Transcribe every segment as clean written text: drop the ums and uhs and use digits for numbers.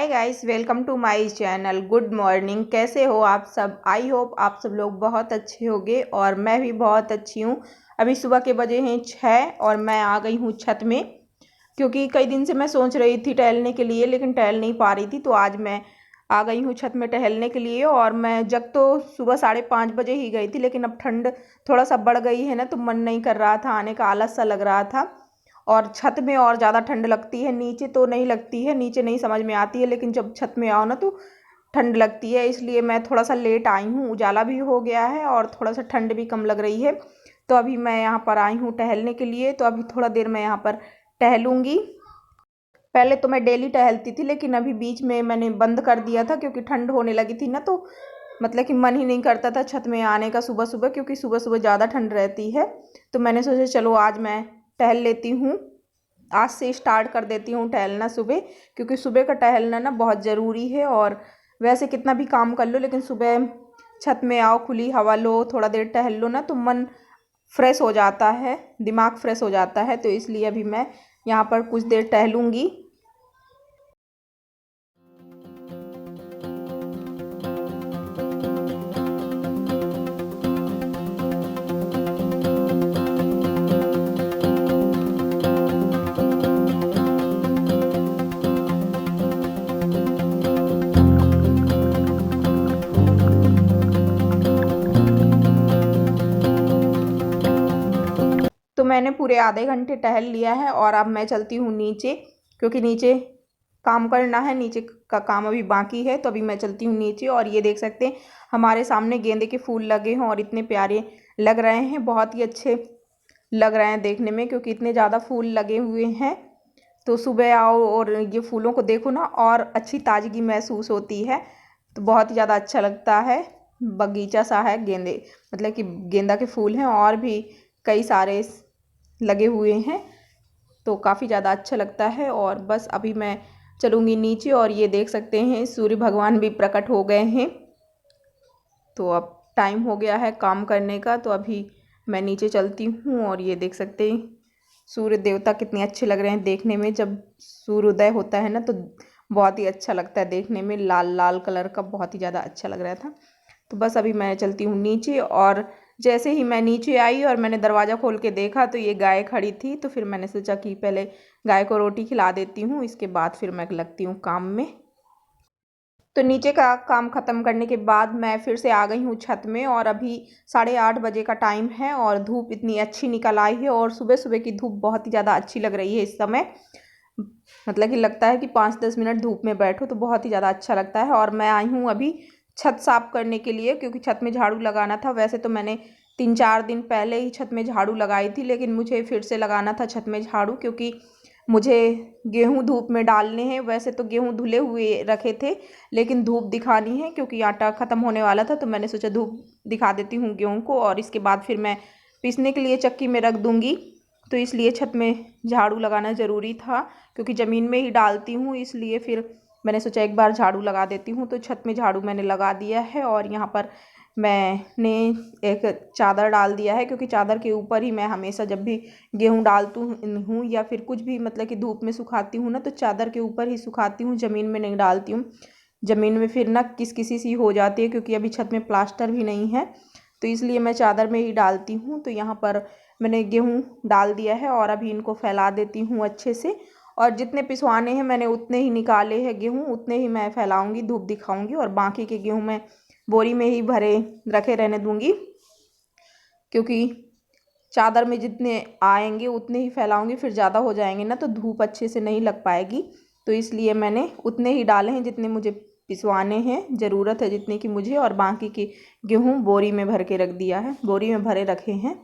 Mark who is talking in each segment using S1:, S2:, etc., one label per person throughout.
S1: Guys, welcome to my channel. Good morning. कैसे हो आप सब? आई होप आप सब लोग बहुत अच्छे होंगे और मैं भी बहुत अच्छी हूँ। अभी सुबह के बजे हैं 6 और मैं आ गई हूँ छत में, क्योंकि कई दिन से मैं सोच रही थी टहलने के लिए, लेकिन टहल नहीं पा रही थी। तो आज मैं आ गई हूँ छत में टहलने के लिए। और मैं जग तो सुबह 5:30 बजे ही गई थी, लेकिन अब ठंड थोड़ा सा बढ़ गई है ना, तो मन नहीं कर रहा था आने का, आलस सा लग रहा था। और छत में और ज़्यादा ठंड लगती है, नीचे तो नहीं लगती है, नीचे नहीं समझ में आती है, लेकिन जब छत में आओ ना तो ठंड लगती है। इसलिए मैं थोड़ा सा लेट आई हूँ, उजाला भी हो गया है और थोड़ा सा ठंड भी कम लग रही है। तो अभी मैं यहाँ पर आई हूँ टहलने के लिए। तो अभी थोड़ा देर मैं यहाँ पर टहलूँगी। पहले तो मैं डेली टहलती थी, लेकिन अभी बीच में मैंने बंद कर दिया था, क्योंकि ठंड होने लगी थी ना, तो मतलब कि मन ही नहीं करता था छत में आने का सुबह सुबह, क्योंकि सुबह सुबह ज़्यादा ठंड रहती है। तो मैंने सोचा चलो आज मैं टहल लेती हूँ, आज से स्टार्ट कर देती हूँ टहलना सुबह, क्योंकि सुबह का टहलना ना बहुत ज़रूरी है। और वैसे कितना भी काम कर लो, लेकिन सुबह छत में आओ, खुली हवा लो, थोड़ा देर टहल लो ना, तो मन फ्रेश हो जाता है, दिमाग फ्रेश हो जाता है। तो इसलिए अभी मैं यहाँ पर कुछ देर टहलूँगी। तो मैंने पूरे आधे घंटे टहल लिया है और अब मैं चलती हूँ नीचे, क्योंकि नीचे काम करना है, नीचे का काम अभी बाकी है। तो अभी मैं चलती हूँ नीचे। और ये देख सकते हैं हमारे सामने गेंदे के फूल लगे हैं और इतने प्यारे लग रहे हैं, बहुत ही अच्छे लग रहे हैं देखने में, क्योंकि इतने ज़्यादा फूल लगे हुए हैं। तो सुबह आओ और ये फूलों को देखो ना, और अच्छी ताजगी महसूस होती है। तो बहुत ही ज़्यादा अच्छा लगता है। बगीचा सा है, गेंदे मतलब कि गेंदा के फूल हैं और भी कई सारे लगे हुए हैं, तो काफ़ी ज़्यादा अच्छा लगता है। और बस अभी मैं चलूँगी नीचे। और ये देख सकते हैं सूर्य भगवान भी प्रकट हो गए हैं। तो अब टाइम हो गया है काम करने का, तो अभी मैं नीचे चलती हूँ। और ये देख सकते हैं सूर्य देवता कितने अच्छे लग रहे हैं देखने में। जब सूर्योदय होता है ना, तो बहुत ही अच्छा लगता है देखने में, लाल लाल कलर का, बहुत ही ज़्यादा अच्छा लग रहा था। तो बस अभी मैं चलती हूँ नीचे। और जैसे ही मैं नीचे आई और मैंने दरवाज़ा खोल के देखा, तो ये गाय खड़ी थी। तो फिर मैंने सोचा कि पहले गाय को रोटी खिला देती हूँ, इसके बाद फिर मैं लगती हूँ काम में। तो नीचे का काम ख़त्म करने के बाद मैं फिर से आ गई हूँ छत में। और अभी 8:30 बजे का टाइम है और धूप इतनी अच्छी निकल आई है, और सुबह सुबह की धूप बहुत ही ज़्यादा अच्छी लग रही है इस समय। मतलब कि लगता है कि 5-10 मिनट धूप में बैठो तो बहुत ही ज़्यादा अच्छा लगता है। और मैं आई हूँ अभी छत साफ़ करने के लिए, क्योंकि छत में झाड़ू लगाना था। वैसे तो मैंने 3-4 दिन पहले ही छत में झाड़ू लगाई थी, लेकिन मुझे फिर से लगाना था छत में झाड़ू, क्योंकि मुझे गेहूं धूप में डालने हैं। वैसे तो गेहूं धुले हुए रखे थे, लेकिन धूप दिखानी है, क्योंकि आटा ख़त्म होने वाला था। तो मैंने सोचा धूप दिखा देती हूँ गेहूं को, और इसके बाद फिर मैं पीसने के लिए चक्की में रख दूँगी। तो इसलिए छत में झाड़ू लगाना ज़रूरी था, क्योंकि ज़मीन में ही डालती हूँ, इसलिए फिर मैंने सोचा एक बार झाड़ू लगा देती हूँ। तो छत में झाड़ू मैंने लगा दिया है। और यहाँ पर मैंने एक चादर डाल दिया है, क्योंकि चादर के ऊपर ही मैं हमेशा जब भी गेहूँ डालती हूँ या फिर कुछ भी मतलब कि धूप में सुखाती हूँ ना, तो चादर के ऊपर ही सुखाती हूँ, ज़मीन में नहीं डालती हूँ। ज़मीन में फिर ना किसी सी हो जाती है, क्योंकि अभी छत में प्लास्टर भी नहीं है, तो इसलिए मैं चादर में ही डालती हूँ। तो यहाँ पर मैंने गेहूँ डाल दिया है और अभी इनको फैला देती हूँ अच्छे से। और जितने पिसवाने हैं मैंने उतने ही निकाले हैं गेहूँ, उतने ही मैं फैलाऊँगी, धूप दिखाऊँगी। और बाकी के गेहूँ मैं बोरी में ही भरे रखे रहने दूँगी, क्योंकि चादर में जितने आएंगे उतने ही फैलाऊंगी, फिर ज़्यादा हो जाएंगे ना तो धूप अच्छे से नहीं लग पाएगी। तो इसलिए मैंने उतने ही डाले हैं जितने मुझे पिसवाने हैं, ज़रूरत है जितने की मुझे। और बाकी की गेहूँ बोरी में भर के रख दिया है, बोरी में भरे रखे हैं।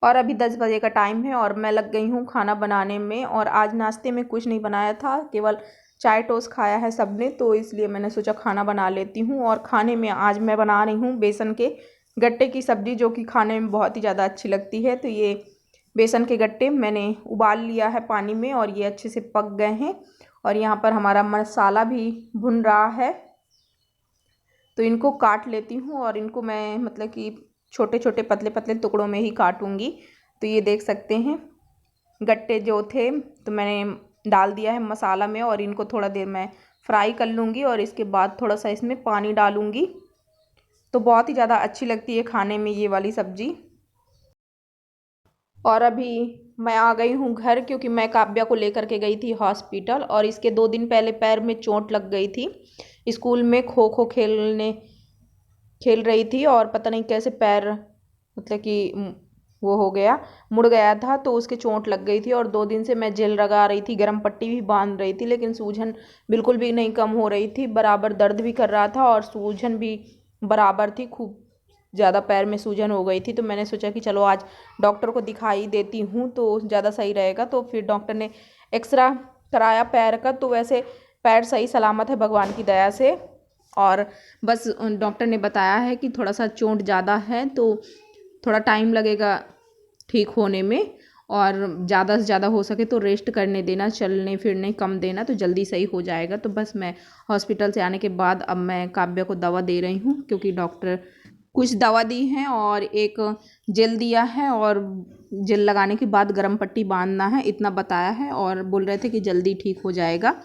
S1: और अभी 10 बजे का टाइम है और मैं लग गई हूँ खाना बनाने में। और आज नाश्ते में कुछ नहीं बनाया था, केवल चाय टोस्ट खाया है सबने, तो इसलिए मैंने सोचा खाना बना लेती हूँ। और खाने में आज मैं बना रही हूँ बेसन के गट्टे की सब्ज़ी, जो कि खाने में बहुत ही ज़्यादा अच्छी लगती है। तो ये बेसन के गट्टे मैंने उबाल लिया है पानी में, और ये अच्छे से पक गए हैं। और यहाँ पर हमारा मसाला भी भुन रहा है, तो इनको काट लेती हूँ। और इनको मैं मतलब कि छोटे छोटे पतले पतले टुकड़ों में ही काटूंगी। तो ये देख सकते हैं गट्टे जो थे तो मैंने डाल दिया है मसाला में और इनको थोड़ा देर मैं फ्राई कर लूँगी और इसके बाद थोड़ा सा इसमें पानी डालूँगी। तो बहुत ही ज़्यादा अच्छी लगती है खाने में ये वाली सब्ज़ी। और अभी मैं आ गई हूँ घर, क्योंकि मैं काव्या को लेकर के गई थी हॉस्पिटल और इसके 2 दिन पहले पैर में चोट लग गई थी। स्कूल में खो खो खेल रही थी और पता नहीं कैसे पैर मतलब कि वो हो गया, मुड़ गया था, तो उसके चोट लग गई थी। और 2 दिन से मैं जेल लगा रही थी, गर्म पट्टी भी बांध रही थी, लेकिन सूजन बिल्कुल भी नहीं कम हो रही थी। बराबर दर्द भी कर रहा था और सूजन भी बराबर थी, खूब ज़्यादा पैर में सूजन हो गई थी। तो मैंने सोचा कि चलो आज डॉक्टर को दिखाई देती हूँ तो ज़्यादा सही रहेगा। तो फिर डॉक्टर ने एक्सरा कराया पैर का, तो वैसे पैर सही सलामत है भगवान की दया से। और बस डॉक्टर ने बताया है कि थोड़ा सा चोट ज़्यादा है तो थोड़ा टाइम लगेगा ठीक होने में, और ज़्यादा से ज़्यादा हो सके तो रेस्ट करने देना, चलने फिरने कम देना, तो जल्दी सही हो जाएगा। तो बस मैं हॉस्पिटल से आने के बाद अब मैं काव्या को दवा दे रही हूँ, क्योंकि डॉक्टर कुछ दवा दी है और एक जेल दिया है और जेल लगाने के बाद गर्म पट्टी बांधना है, इतना बताया है। और बोल रहे थे कि जल्दी ठीक हो जाएगा।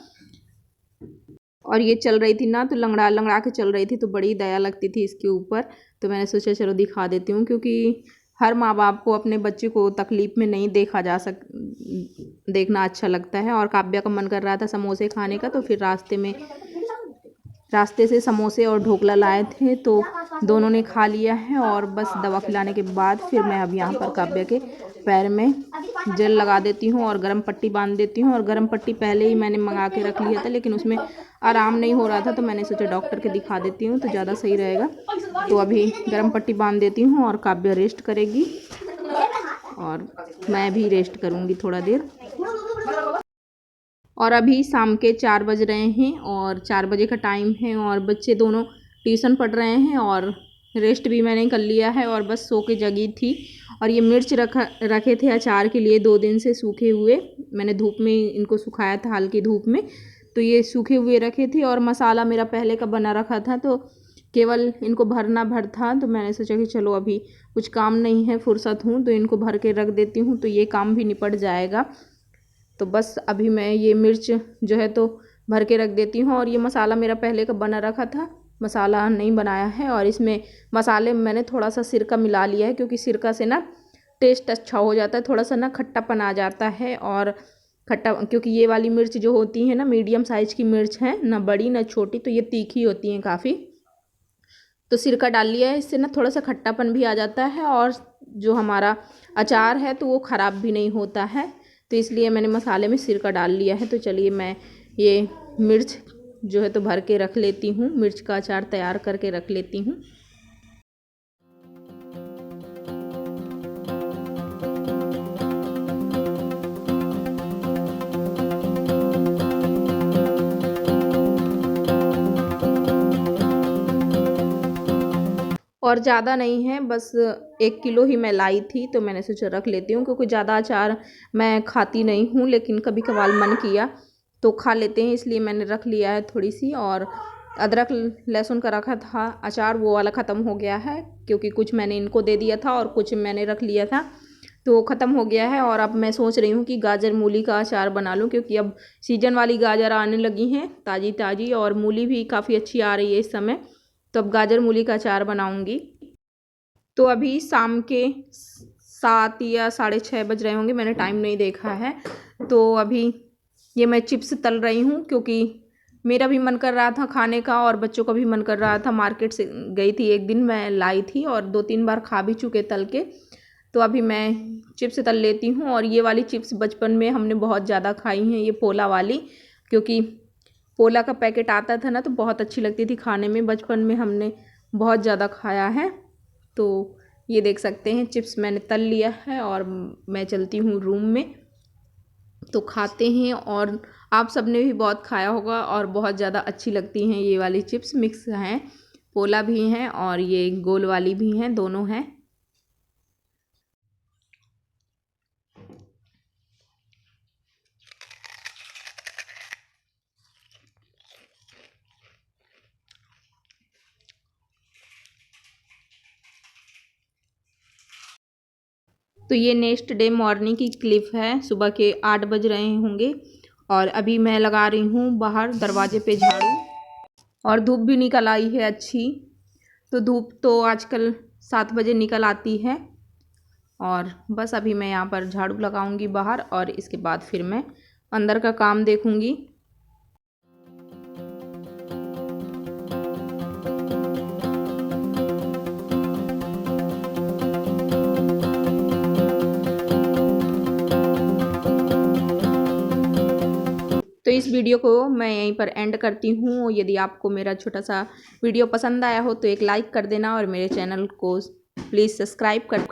S1: और ये चल रही थी ना तो लंगड़ा लंगड़ा के चल रही थी, तो बड़ी दया लगती थी इसके ऊपर। तो मैंने सोचा चलो दिखा देती हूँ, क्योंकि हर माँ बाप को अपने बच्चे को तकलीफ़ में नहीं देखना अच्छा लगता है। और काव्या का मन कर रहा था समोसे खाने का, तो फिर रास्ते से समोसे और ढोकला लाए थे, तो दोनों ने खा लिया है। और बस दवा खिलाने के बाद फिर मैं अब यहाँ पर काव्या के पैर में जेल लगा देती हूँ और गर्म पट्टी बांध देती हूँ। और गर्म पट्टी पहले ही मैंने मंगा के रख लिया था, लेकिन उसमें आराम नहीं हो रहा था, तो मैंने सोचा डॉक्टर के दिखा देती हूँ तो ज़्यादा सही रहेगा। तो अभी गर्म पट्टी बांध देती हूँ और काव्या रेस्ट करेगी और मैं भी रेस्ट करूँगी थोड़ा देर। और अभी शाम के 4 बज रहे हैं और 4 बजे का टाइम है और बच्चे दोनों ट्यूशन पढ़ रहे हैं और रेस्ट भी मैंने कर लिया है और बस सो के जगी थी। और ये मिर्च रखे थे अचार के लिए 2 दिन से सूखे हुए, मैंने धूप में इनको सुखाया था हल्की धूप में, तो ये सूखे हुए रखे थे। और मसाला मेरा पहले का बना रखा था, तो केवल इनको भर था। तो मैंने सोचा कि चलो अभी कुछ काम नहीं है, फुर्सत हूँ, तो इनको भर के रख देती हूँ, तो ये काम भी निपट जाएगा। तो बस अभी मैं ये मिर्च जो है तो भर के रख देती हूँ। और ये मसाला मेरा पहले का बना रखा था, मसाला नहीं बनाया है। और इसमें मसाले में मैंने थोड़ा सा सिरका मिला लिया है, क्योंकि सिरका से ना टेस्ट अच्छा हो जाता है, थोड़ा सा ना खट्टापन आ जाता है। और खट्टा, क्योंकि ये वाली मिर्च जो होती है ना मीडियम साइज़ की मिर्च है, ना बड़ी ना छोटी, तो ये तीखी होती हैं काफ़ी। तो सिरका डाल लिया है, इससे ना थोड़ा सा खट्टापन भी आ जाता है और जो हमारा अचार है तो वो ख़राब भी नहीं होता है। तो इसलिए मैंने मसाले में सिरका डाल लिया है। तो चलिए मैं ये मिर्च जो है तो भर के रख लेती हूँ, मिर्च का अचार तैयार करके रख लेती हूँ। और ज़्यादा नहीं है, बस 1 किलो ही मैं लाई थी, तो मैंने सोचा रख लेती हूँ, क्योंकि ज़्यादा अचार मैं खाती नहीं हूँ, लेकिन कभी कभार मन किया तो खा लेते हैं, इसलिए मैंने रख लिया है थोड़ी सी। और अदरक लहसुन का रखा था अचार, वो वाला ख़त्म हो गया है, क्योंकि कुछ मैंने इनको दे दिया था और कुछ मैंने रख लिया था, तो वो ख़त्म हो गया है। और अब मैं सोच रही हूँ कि गाजर मूली का अचार बना लूँ, क्योंकि अब सीजन वाली गाजर आने लगी हैं ताज़ी ताज़ी, और मूली भी काफ़ी अच्छी आ रही है इस समय, तो अब गाजर मूली का अचार बनाऊंगी। तो अभी शाम के 7 या 6:30 बज रहे होंगे, मैंने टाइम नहीं देखा है। तो अभी ये मैं चिप्स तल रही हूँ, क्योंकि मेरा भी मन कर रहा था खाने का और बच्चों का भी मन कर रहा था। मार्केट से गई थी एक दिन, मैं लाई थी और 2-3 बार खा भी चुके तल के। तो अभी मैं चिप्स तल लेती हूँ। और ये वाली चिप्स बचपन में हमने बहुत ज़्यादा खाई हैं, ये पोला वाली, क्योंकि पोला का पैकेट आता था ना तो बहुत अच्छी लगती थी खाने में, बचपन में हमने बहुत ज़्यादा खाया है। तो ये देख सकते हैं चिप्स मैंने तल लिया है और मैं चलती हूँ रूम में, तो खाते हैं। और आप सबने भी बहुत खाया होगा और बहुत ज़्यादा अच्छी लगती हैं ये वाली चिप्स, मिक्स हैं, पोला भी हैं और ये गोल वाली भी हैं, दोनों हैं। तो ये नेक्स्ट डे मॉर्निंग की क्लिप है। सुबह के 8 बज रहे होंगे और अभी मैं लगा रही हूँ बाहर दरवाजे पे झाड़ू, और धूप भी निकल आई है अच्छी। तो धूप तो आजकल 7 बजे निकल आती है, और बस अभी मैं यहाँ पर झाड़ू लगाऊंगी बाहर, और इसके बाद फिर मैं अंदर का काम देखूंगी। तो इस वीडियो को मैं यहीं पर एंड करती हूँ। यदि आपको मेरा छोटा सा वीडियो पसंद आया हो तो एक लाइक कर देना, और मेरे चैनल को प्लीज़ सब्सक्राइब कर